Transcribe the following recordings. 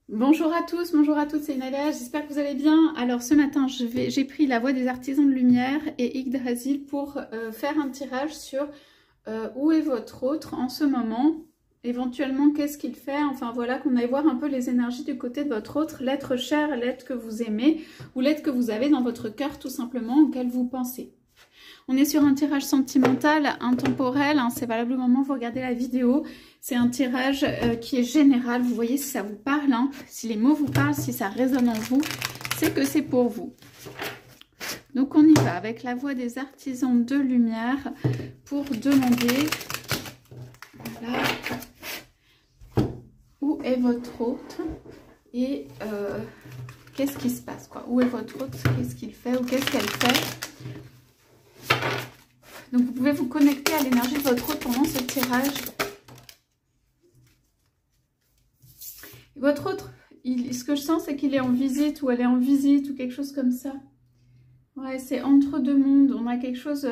Bonjour à tous, bonjour à toutes, c'est Nadia, j'espère que vous allez bien. Alors ce matin, j'ai pris la voix des artisans de lumière et Yggdrasil pour faire un tirage sur où est votre autre en ce moment, éventuellement qu'est-ce qu'il fait, enfin voilà, qu'on aille voir un peu les énergies du côté de votre autre, l'être cher, l'être que vous aimez ou l'être que vous avez dans votre cœur tout simplement, auquel vous pensez. On est sur un tirage sentimental, intemporel, hein, c'est valable au moment où vous regardez la vidéo. C'est un tirage qui est général, vous voyez si ça vous parle, hein, si les mots vous parlent, si ça résonne en vous, c'est que c'est pour vous. Donc on y va avec la voix des artisans de lumière pour demander, voilà, où est votre hôte et qu'est-ce qui se passe, quoi. Où est votre hôte, qu'est-ce qu'il fait ou qu'est-ce qu'elle fait. Donc vous pouvez vous connecter à l'énergie de votre hôte pendant ce tirage. Et votre autre, ce que je sens, c'est qu'il est en visite ou elle est en visite ou quelque chose comme ça. Ouais, c'est entre deux mondes. On a quelque chose...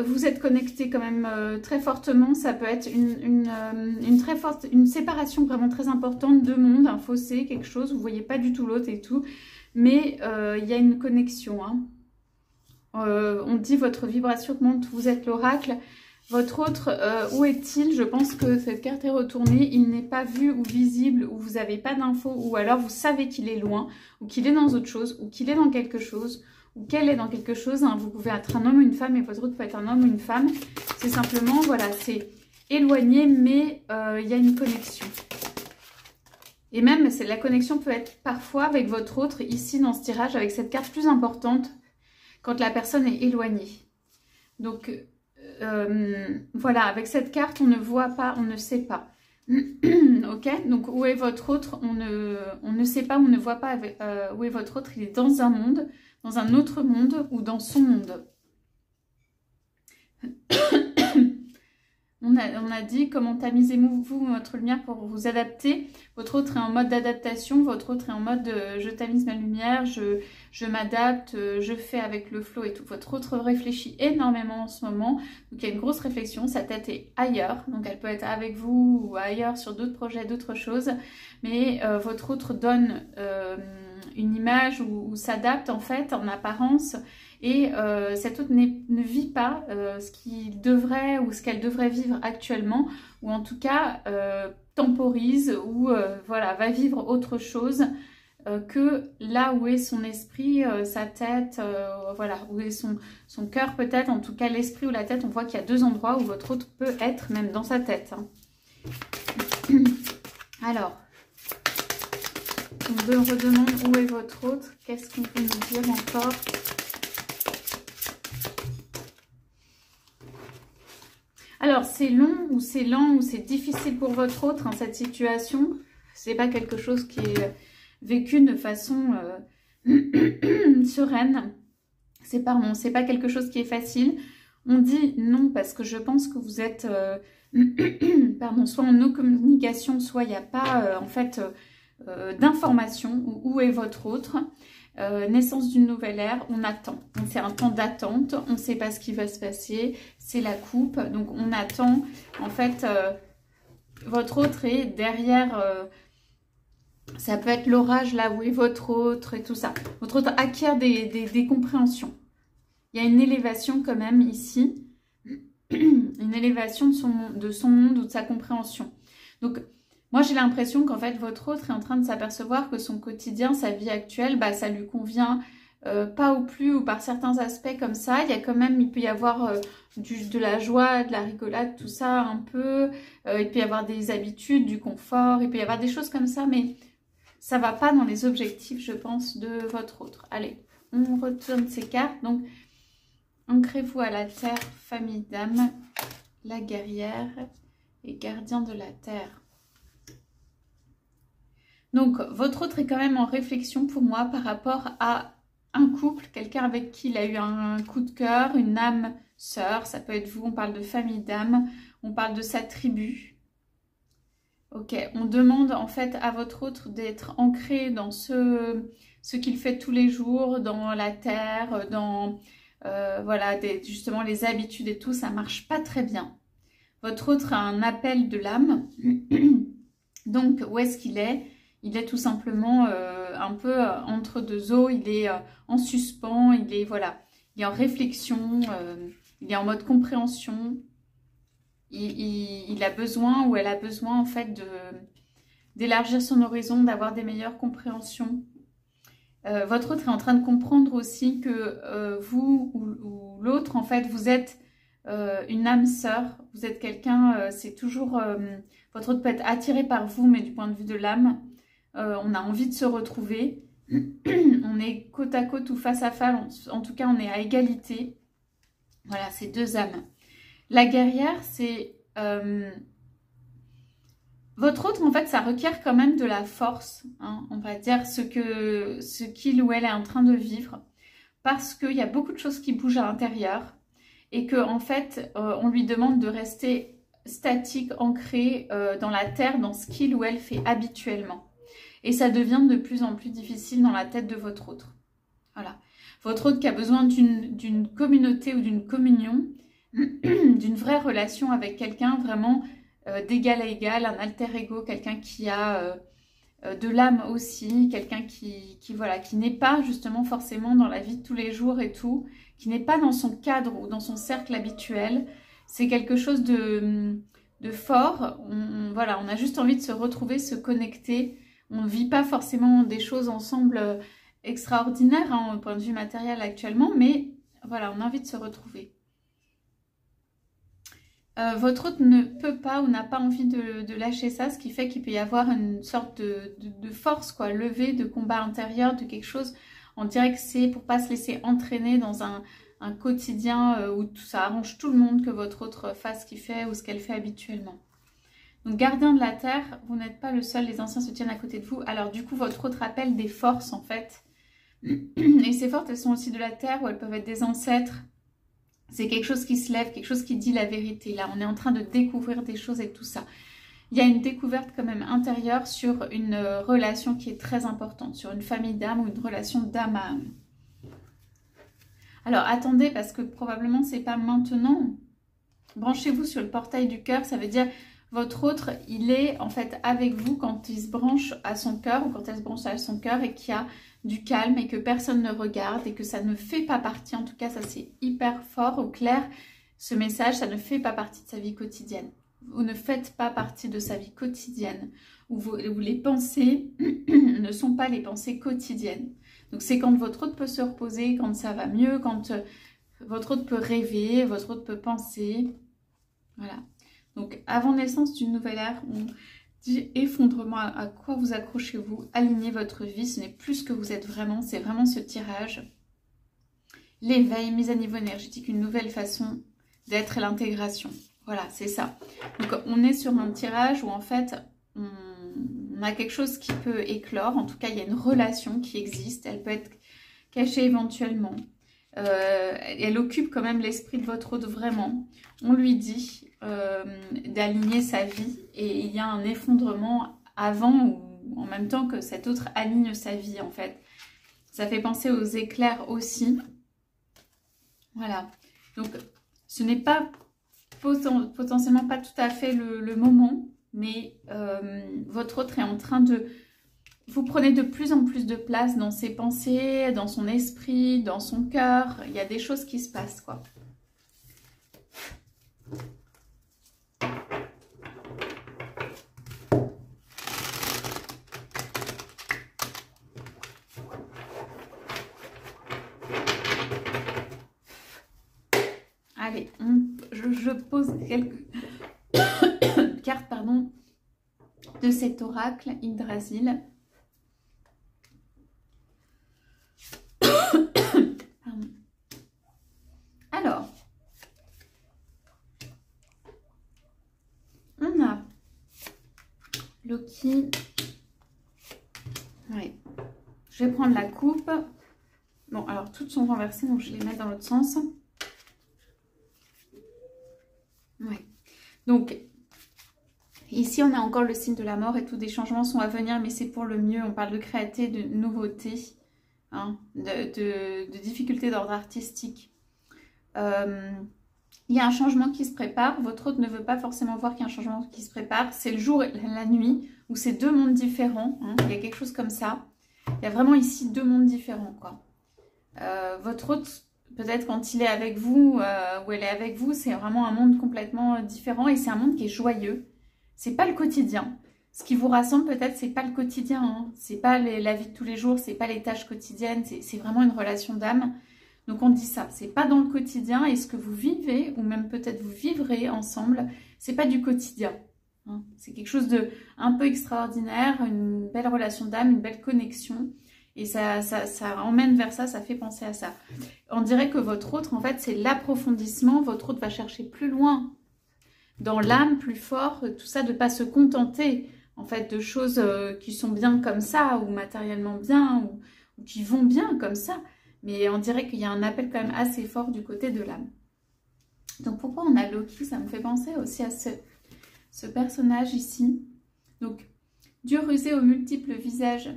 vous êtes connecté quand même très fortement. Ça peut être une séparation vraiment très importante. Deux mondes, un fossé, quelque chose. Vous ne voyez pas du tout l'autre et tout. Mais il y a une connexion, hein. On dit votre vibration monte, vous êtes l'oracle. Votre autre, où est-il? Je pense que cette carte est retournée. Il n'est pas vu ou visible, ou vous n'avez pas d'infos, ou alors vous savez qu'il est loin, ou qu'il est dans autre chose, ou qu'il est dans quelque chose, ou qu'elle est dans quelque chose. Hein. Vous pouvez être un homme ou une femme, et votre autre peut être un homme ou une femme. C'est simplement, voilà, c'est éloigné, mais il y a une connexion. Et même, la connexion peut être parfois avec votre autre, ici dans ce tirage, avec cette carte plus importante, quand la personne est éloignée. Donc, voilà, avec cette carte, on ne voit pas, on ne sait pas. Ok, donc où est votre autre? On ne sait pas, on ne voit pas où est votre autre. Il est dans un monde, dans un autre monde ou dans son monde. On a dit comment tamisez-vous votre lumière pour vous adapter. Votre autre est en mode d'adaptation, votre autre est en mode je tamise ma lumière, je m'adapte, je fais avec le flow et tout. Votre autre réfléchit énormément en ce moment, donc il y a une grosse réflexion, sa tête est ailleurs, donc elle peut être avec vous ou ailleurs sur d'autres projets, d'autres choses, mais votre autre donne une image ou s'adapte en fait en apparence. Et cet autre ne vit pas ce qu'il devrait ou ce qu'elle devrait vivre actuellement, ou en tout cas temporise ou voilà, va vivre autre chose que là où est son esprit, sa tête, voilà, où est son cœur peut-être, en tout cas l'esprit ou la tête. On voit qu'il y a deux endroits où votre autre peut être, même dans sa tête. Hein. Alors, on me redemande où est votre autre, qu'est-ce qu'on peut nous dire encore? Alors, c'est long ou c'est lent ou c'est difficile pour votre autre, hein, cette situation. C'est pas quelque chose qui est vécu de façon sereine. C'est pas quelque chose qui est facile. On dit non parce que je pense que vous êtes pardon, soit en no communication, soit il n'y a pas en fait d'information. Où est votre autre? Naissance d'une nouvelle ère, on attend. C'est un temps d'attente, on ne sait pas ce qui va se passer, c'est la coupe. Donc on attend, en fait, votre autre est derrière, ça peut être l'orage là où est votre autre et tout ça. Votre autre acquiert des compréhensions. Il y a une élévation quand même ici, une élévation de son monde ou de sa compréhension. Donc, moi, j'ai l'impression qu'en fait, votre autre est en train de s'apercevoir que son quotidien, sa vie actuelle, bah, ça lui convient pas au plus ou par certains aspects comme ça. Il y a quand même, il peut y avoir de la joie, de la rigolade, tout ça un peu. Il peut y avoir des habitudes, du confort, il peut y avoir des choses comme ça, mais ça va pas dans les objectifs, je pense, de votre autre. Allez, on retourne ces cartes. Donc, ancrez-vous à la terre, famille d'âme, la guerrière et gardien de la terre. Donc, votre autre est quand même en réflexion pour moi par rapport à un couple, quelqu'un avec qui il a eu un coup de cœur, une âme sœur, ça peut être vous, on parle de famille d'âme, on parle de sa tribu. Ok, on demande en fait à votre autre d'être ancré dans ce qu'il fait tous les jours, dans la terre, dans voilà, justement les habitudes et tout, ça marche pas très bien. Votre autre a un appel de l'âme. Donc, où est-ce qu'il est? Il est tout simplement un peu entre deux eaux, il est en suspens, il est, voilà, il est en réflexion, il est en mode compréhension. Il a besoin ou elle a besoin en fait d'élargir son horizon, d'avoir des meilleures compréhensions. Votre autre est en train de comprendre aussi que vous ou l'autre, en fait, vous êtes une âme sœur, vous êtes quelqu'un, c'est toujours... votre autre peut être attiré par vous, mais du point de vue de l'âme, on a envie de se retrouver. On est côte à côte ou face à face, en tout cas, on est à égalité. Voilà, c'est deux âmes. La guerrière, c'est... votre autre, en fait, ça requiert quand même de la force, hein, on va dire, ce qu'il ou elle est en train de vivre, parce qu'il y a beaucoup de choses qui bougent à l'intérieur, et que en fait, on lui demande de rester statique, ancré dans la terre, dans ce qu'il ou elle fait habituellement. Et ça devient de plus en plus difficile dans la tête de votre autre. Voilà. Votre autre qui a besoin d'une communauté ou d'une communion, d'une vraie relation avec quelqu'un vraiment d'égal à égal, un alter ego, quelqu'un qui a de l'âme aussi, quelqu'un voilà, qui n'est pas justement forcément dans la vie de tous les jours et tout, qui n'est pas dans son cadre ou dans son cercle habituel. C'est quelque chose de fort. Voilà, on a juste envie de se retrouver, se connecter. On ne vit pas forcément des choses ensemble extraordinaires hein, au point de vue matériel actuellement, mais voilà, on a envie de se retrouver. Votre autre ne peut pas ou n'a pas envie de lâcher ça, ce qui fait qu'il peut y avoir une sorte de force, quoi, levée, de combat intérieur, de quelque chose. On dirait que c'est pour pas se laisser entraîner dans un quotidien où ça arrange tout le monde que votre autre fasse ce qu'il fait ou ce qu'elle fait habituellement. Donc, gardien de la terre, vous n'êtes pas le seul, les anciens se tiennent à côté de vous. Alors, du coup, votre autre appelle des forces, en fait. Et ces forces, elles sont aussi de la terre ou elles peuvent être des ancêtres. C'est quelque chose qui se lève, quelque chose qui dit la vérité. Là, on est en train de découvrir des choses et tout ça. Il y a une découverte quand même intérieure sur une relation qui est très importante, sur une famille d'âme ou une relation d'âme à âme. Alors, attendez, parce que probablement, c'est pas maintenant. Branchez-vous sur le portail du cœur, ça veut dire votre autre, il est en fait avec vous quand il se branche à son cœur ou quand elle se branche à son cœur et qu'il y a du calme et que personne ne regarde et que ça ne fait pas partie, en tout cas ça c'est hyper fort, au clair, ce message, ça ne fait pas partie de sa vie quotidienne. Vous ne faites pas partie de sa vie quotidienne, où les pensées ne sont pas les pensées quotidiennes. Donc c'est quand votre autre peut se reposer, quand ça va mieux, quand votre autre peut rêver, votre autre peut penser. Voilà. Donc avant naissance d'une nouvelle ère, on dit effondrement, à quoi vous accrochez-vous, alignez votre vie, ce n'est plus ce que vous êtes vraiment, c'est vraiment ce tirage. L'éveil, mise à niveau énergétique, une nouvelle façon d'être et l'intégration. Voilà, c'est ça. Donc on est sur un tirage où en fait on a quelque chose qui peut éclore, en tout cas il y a une relation qui existe, elle peut être cachée éventuellement. Elle occupe quand même l'esprit de votre autre vraiment. On lui dit d'aligner sa vie et il y a un effondrement avant ou en même temps que cet autre aligne sa vie en fait. Ça fait penser aux éclairs aussi. Voilà. Donc ce n'est pas potentiellement pas tout à fait le moment, mais votre autre est en train de... Vous prenez de plus en plus de place dans ses pensées, dans son esprit, dans son cœur. Il y a des choses qui se passent, quoi. Allez, je pose quelques cartes, pardon, de cet oracle Yggdrasil. Alors, on a Loki. Ouais. Je vais prendre la coupe. Bon, alors toutes sont renversées, donc je les mets dans l'autre sens. Ouais. Donc, ici, on a encore le signe de la mort et tous des changements sont à venir, mais c'est pour le mieux. On parle de créativité, de nouveauté, hein, de difficultés d'ordre artistique. Il y a un changement qui se prépare. Votre hôte ne veut pas forcément voir qu'il y a un changement qui se prépare. C'est le jour et la nuit, où c'est deux mondes différents. Hein. Il y a quelque chose comme ça. Il y a vraiment ici deux mondes différents, quoi. Votre hôte, peut-être quand il est avec vous, ou elle est avec vous, c'est vraiment un monde complètement différent. Et c'est un monde qui est joyeux. C'est pas le quotidien. Ce qui vous rassemble peut-être, c'est pas le quotidien. Hein. C'est pas la vie de tous les jours, c'est pas les tâches quotidiennes. C'est vraiment une relation d'âme. Donc on dit ça, c'est pas dans le quotidien et ce que vous vivez, ou même peut-être vous vivrez ensemble, c'est pas du quotidien. Hein. C'est quelque chose de un peu extraordinaire, une belle relation d'âme, une belle connexion. Et ça emmène vers ça, ça fait penser à ça. On dirait que votre autre, en fait, c'est l'approfondissement. Votre autre va chercher plus loin, dans l'âme, plus fort, tout ça, de ne pas se contenter, en fait, de choses qui sont bien comme ça, ou matériellement bien, ou qui vont bien comme ça. Mais on dirait qu'il y a un appel quand même assez fort du côté de l'âme. Donc pourquoi on a Loki? Ça me fait penser aussi à ce personnage ici. Donc, Dieu rusé aux multiples visages.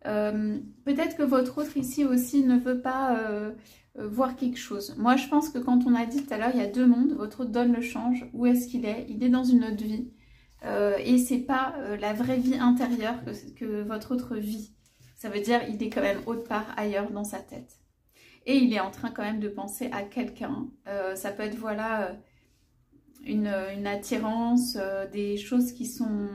Peut-être que votre autre ici aussi ne veut pas voir quelque chose. Moi, je pense que quand on a dit tout à l'heure, il y a deux mondes. Votre autre donne le change. Où est-ce qu'il est? Il est dans une autre vie. Et c'est pas la vraie vie intérieure que votre autre vit. Ça veut dire qu'il est quand même autre part ailleurs dans sa tête. Et il est en train quand même de penser à quelqu'un. Ça peut être, voilà, une attirance, des choses qui sont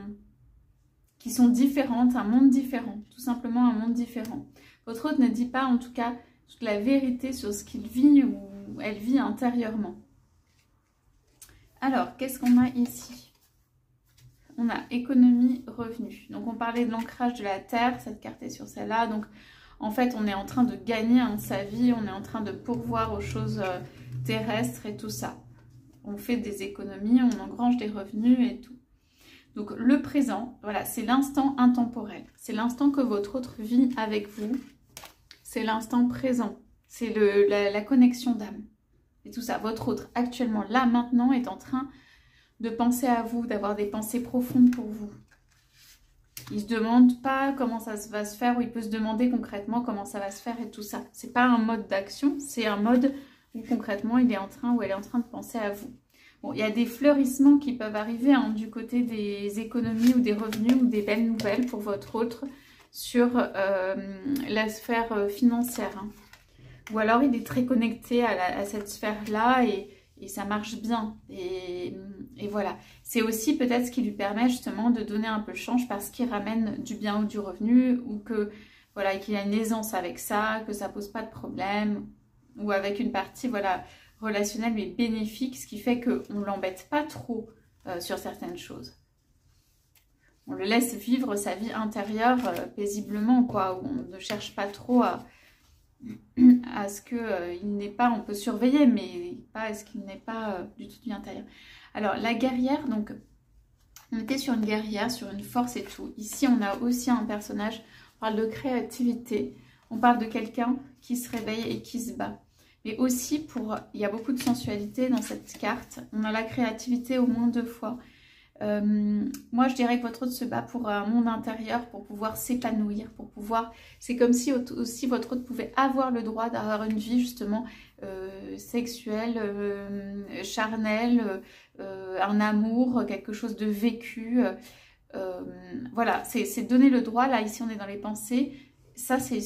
différentes, un monde différent. Tout simplement un monde différent. Votre hôte ne dit pas, en tout cas, toute la vérité sur ce qu'il vit ou elle vit intérieurement. Alors, qu'est-ce qu'on a ici? On a économie, revenu. Donc, on parlait de l'ancrage de la terre. Cette carte est sur celle-là. Donc, en fait, on est en train de gagner sa vie. On est en train de pourvoir aux choses terrestres et tout ça. On fait des économies, on engrange des revenus et tout. Donc, le présent, voilà, c'est l'instant intemporel. C'est l'instant que votre autre vit avec vous. C'est l'instant présent. C'est la connexion d'âme. Et tout ça. Votre autre, actuellement, là, maintenant, est en train de penser à vous, d'avoir des pensées profondes pour vous. Il ne se demande pas comment ça va se faire, ou il peut se demander concrètement comment ça va se faire et tout ça. C'est pas un mode d'action, c'est un mode où concrètement il est en train ou elle est en train de penser à vous. Bon, il y a des fleurissements qui peuvent arriver hein, du côté des économies ou des revenus ou des belles nouvelles pour votre autre sur la sphère financière. Hein. Ou alors il est très connecté à cette sphère-là et ça marche bien. Et voilà. C'est aussi peut-être ce qui lui permet justement de donner un peu le change parce qu'il ramène du bien ou du revenu ou que voilà, qu'il a une aisance avec ça, que ça pose pas de problème ou avec une partie voilà relationnelle mais bénéfique, ce qui fait qu'on ne l'embête pas trop sur certaines choses. On le laisse vivre sa vie intérieure paisiblement, quoi. Où on ne cherche pas trop à ce qu'il n'ait pas, on peut surveiller, mais pas à ce qu'il n'ait pas du tout de vie intérieure. Alors, la guerrière, donc, on était sur une guerrière, sur une force et tout. Ici, on a aussi un personnage, on parle de créativité, on parle de quelqu'un qui se réveille et qui se bat. Mais aussi, il y a beaucoup de sensualité dans cette carte. On a la créativité au moins 2 fois. Moi, je dirais que votre autre se bat pour un monde intérieur, pour pouvoir s'épanouir, pour pouvoir... C'est comme si aussi votre autre pouvait avoir le droit d'avoir une vie justement sexuelle, charnelle, un amour, quelque chose de vécu. Voilà, c'est donner le droit. Là, ici, on est dans les pensées. Ça, c'est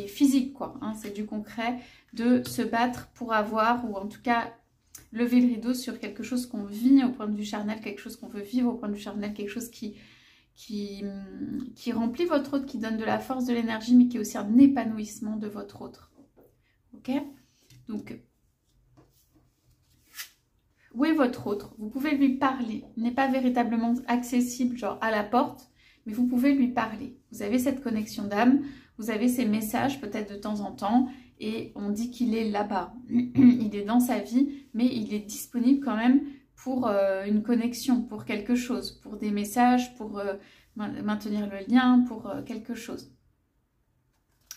physique, quoi. Hein, c'est du concret de se battre pour avoir, ou en tout cas... lever le rideau sur quelque chose qu'on vit au point de vue charnel, quelque chose qu'on veut vivre au point de vue charnel, quelque chose qui remplit votre autre, qui donne de la force, de l'énergie, mais qui est aussi un épanouissement de votre autre. Ok? Donc, où est votre autre? Vous pouvez lui parler. Il n'est pas véritablement accessible, genre à la porte, mais vous pouvez lui parler. Vous avez cette connexion d'âme, vous avez ces messages peut-être de temps en temps, et on dit qu'il est là-bas. Il est dans sa vie, mais il est disponible quand même pour une connexion, pour quelque chose, pour des messages, pour maintenir le lien, pour quelque chose.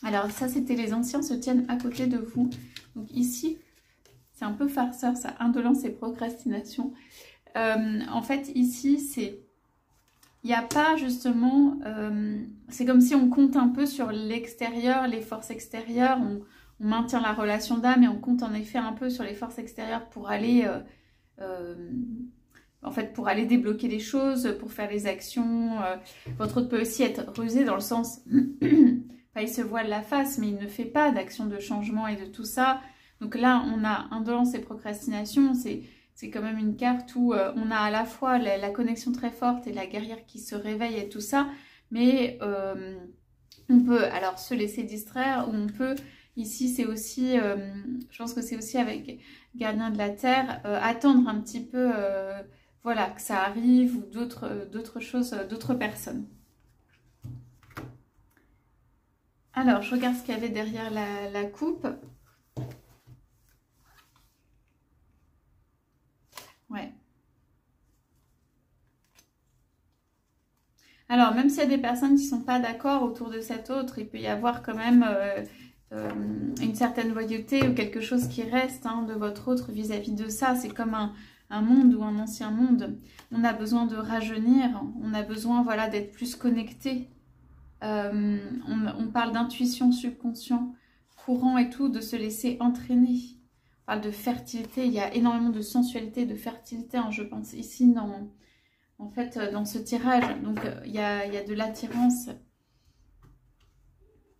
Alors ça, c'était les anciens se tiennent à côté de vous. Donc ici, c'est un peu farceur, ça, indolence et procrastination. En fait, ici, c'est... Il n'y a pas justement... c'est comme si on compte un peu sur l'extérieur, les forces extérieures, on maintient la relation d'âme et on compte en effet un peu sur les forces extérieures pour aller en fait, pour aller débloquer les choses, pour faire les actions. Votre autre peut aussi être rusé dans le sens, enfin, il se voile la face, mais il ne fait pas d'action de changement et de tout ça. Donc là, on a indolence et procrastination. C'est quand même une carte où on a à la fois la connexion très forte et la guerrière qui se réveille et tout ça. Mais on peut alors se laisser distraire ou on peut, ici c'est aussi, je pense que c'est aussi avec Gardien de la Terre, attendre un petit peu, voilà, que ça arrive ou d'autres choses, d'autres personnes. Alors, je regarde ce qu'il y avait derrière la coupe. Ouais. Alors, même s'il y a des personnes qui ne sont pas d'accord autour de cet autre, il peut y avoir quand même une certaine loyauté ou quelque chose qui reste hein, de votre autre vis-à-vis de ça. C'est comme un monde ou un ancien monde. On a besoin de rajeunir, on a besoin voilà, d'être plus connecté. On parle d'intuition subconscient, courant et tout, de se laisser entraîner. On parle de fertilité, il y a énormément de sensualité, de fertilité, hein, je pense, ici, en fait, dans ce tirage. Donc, il y a de l'attirance.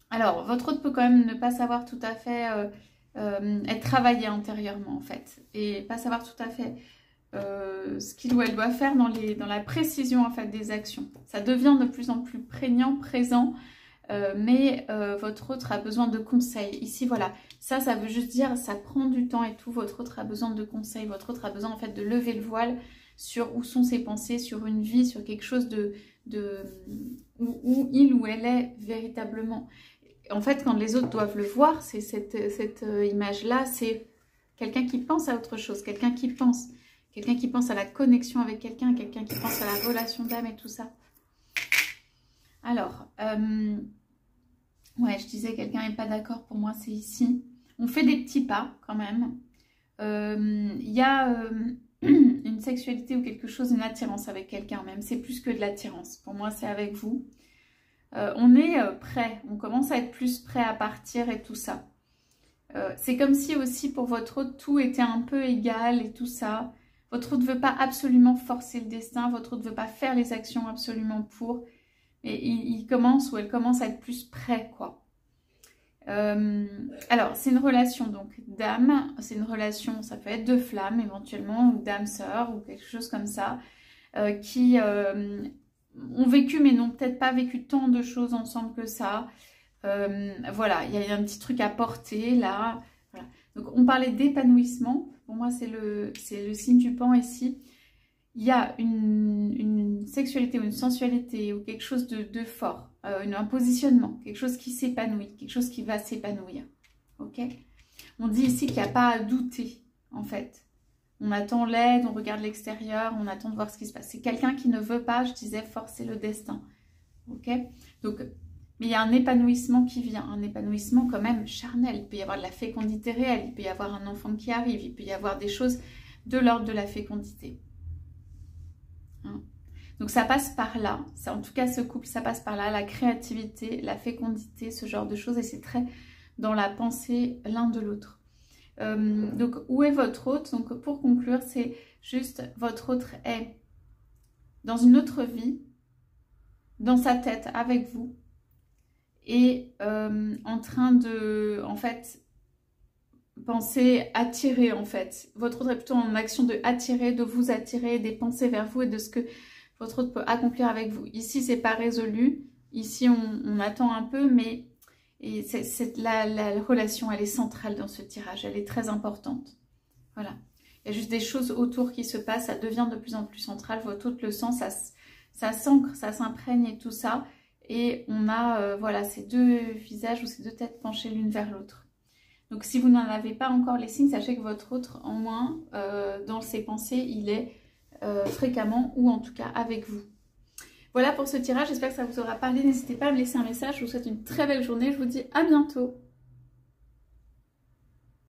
Alors, votre autre peut quand même ne pas savoir tout à fait être travaillé intérieurement, en fait. Et pas savoir tout à fait ce qu'il ou elle doit faire dans la précision, en fait, des actions. Ça devient de plus en plus prégnant, présent. Mais votre autre a besoin de conseils. Ici, voilà, ça veut juste dire, ça prend du temps et tout. Votre autre a besoin de conseils. Votre autre a besoin, en fait, de lever le voile sur où sont ses pensées, sur une vie, sur quelque chose où il ou elle est véritablement. En fait, quand les autres doivent le voir, c'est cette image-là, c'est quelqu'un qui pense à autre chose, quelqu'un qui pense à la connexion avec quelqu'un qui pense à la relation d'âme et tout ça. Alors, ouais, je disais, quelqu'un n'est pas d'accord, pour moi, c'est ici. On fait des petits pas, quand même. Il y a une sexualité ou quelque chose, une attirance avec quelqu'un même. C'est plus que de l'attirance. Pour moi, c'est avec vous. On est prêt. On commence à être plus prêt à partir et tout ça. C'est comme si aussi, pour votre autre, tout était un peu égal et tout ça. Votre autre ne veut pas absolument forcer le destin. Votre autre ne veut pas faire les actions absolument pour... Et il commence ou elle commence à être plus prêt, quoi. Alors, c'est une relation donc d'âme, c'est une relation, ça peut être de flamme éventuellement, ou d'âme-sœur, ou quelque chose comme ça, qui ont vécu, mais n'ont peut-être pas vécu tant de choses ensemble que ça. Voilà, il y a un petit truc à porter là. Voilà. Donc, on parlait d'épanouissement. Pour moi, c'est le signe du pan ici. Il y a une sexualité ou une sensualité ou quelque chose de fort, un positionnement, quelque chose qui s'épanouit, quelque chose qui va s'épanouir. Ok? On dit ici qu'il n'y a pas à douter, en fait. On attend l'aide, on regarde l'extérieur, on attend de voir ce qui se passe. C'est quelqu'un qui ne veut pas, je disais, forcer le destin. Ok? Donc, mais il y a un épanouissement qui vient, un épanouissement quand même charnel. Il peut y avoir de la fécondité réelle, il peut y avoir un enfant qui arrive, il peut y avoir des choses de l'ordre de la fécondité. Donc ça passe par là, en tout cas ce couple ça passe par là, la créativité, la fécondité, ce genre de choses, et c'est très dans la pensée l'un de l'autre. Donc où est votre autre? Donc pour conclure, c'est juste votre autre est dans une autre vie, dans sa tête avec vous, et en train de, en fait, penser attirer en fait. Votre autre est plutôt en action de attirer, de vous attirer, des pensées vers vous et de ce que votre autre peut accomplir avec vous. Ici, c'est pas résolu. Ici, on attend un peu, mais la relation, elle est centrale dans ce tirage. Elle est très importante. Voilà. Il y a juste des choses autour qui se passent. Ça devient de plus en plus central. Votre autre le sent, ça s'ancre, ça s'imprègne et tout ça. Et on a, voilà, ces deux visages ou ces deux têtes penchées l'une vers l'autre. Donc, si vous n'en avez pas encore les signes, sachez que votre autre, en moins, dans ses pensées, il est fréquemment ou en tout cas avec vous. Voilà pour ce tirage, j'espère que ça vous aura parlé. N'hésitez pas à me laisser un message. Je vous souhaite une très belle journée. Je vous dis à bientôt.